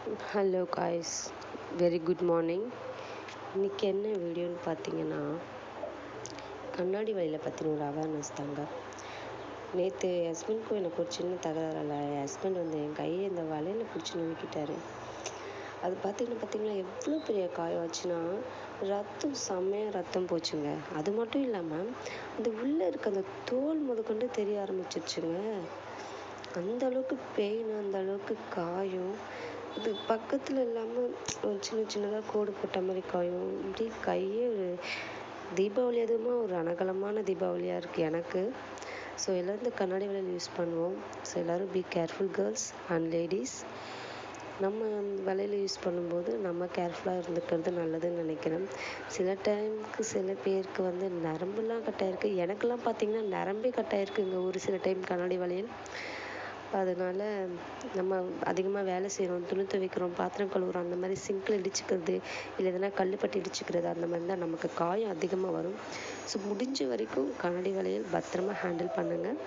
Hello guys, very good morning. இன்றைக்கி என்ன வீடியோன்னு பார்த்தீங்கன்னா, கண்ணாடி வலியில் பற்றின ஒரு அவேர்னஸ் தாங்க. நேற்று என் ஹஸ்பண்டுக்கும் எனக்கு ஒரு சின்ன தகராறில் என் ஹஸ்பண்ட் என் கையை இந்த வலையில் பிடிச்சி நோக்கிட்டாரு. அது பார்த்தீங்கன்னா எவ்வளோ பெரிய காயம் ஆச்சுன்னா, ரத்தம் செம்மையாக ரத்தம் போச்சுங்க. அது மட்டும் இல்லாமல் அந்த உள்ளே இருக்க அந்த தோல் முதற்கொண்டு தெரிய ஆரம்பிச்சிருச்சுங்க. அந்த அளவுக்கு பெயின், அந்த அளவுக்கு காயம். அது பக்கத்தில் இல்லாமல் ஒரு சின்னதாக கோடு போட்ட மாதிரி காயம். இப்படி கையே ஒரு தீபாவளி, அதுவுமா ஒரு ரணகலமான தீபாவளியாக இருக்குது எனக்கு. ஸோ எல்லோரும் இந்த கண்ணாடி வளையல் யூஸ் பண்ணுவோம். ஸோ எல்லோரும் be careful girls and ladies. நம்ம வளையல் யூஸ் பண்ணும்போது நம்ம கேர்ஃபுல்லாக இருந்துக்கிறது நல்லதுன்னு நினைக்கிறேன். சில டைமுக்கு சில பேருக்கு நரம்புலாம் கட்டாயிருக்கு. எனக்கெல்லாம் பார்த்திங்கன்னா நரம்பே கட்டாயிருக்குங்க ஒரு சில டைம் கண்ணாடி வளையல். அதனால் நம்ம அதிகமாக வேலை செய்கிறோம், துணி துவைக்கிறோம், பாத்திரம் கழுவுறோம், அந்த மாதிரி சிங்கில் இடிச்சுக்கிறது, இல்லை எதனா கல்லுப்பட்டு இடிச்சுக்கிறது, அந்த மாதிரி தான் நமக்கு காயம் அதிகமாக வரும். ஸோ முடிஞ்ச வரைக்கும் கண்ணாடி வளையல் பத்திரமா ஹேண்டில் பண்ணுங்கள்.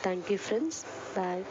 தேங்க்யூ ஃப்ரெண்ட்ஸ், பாய்.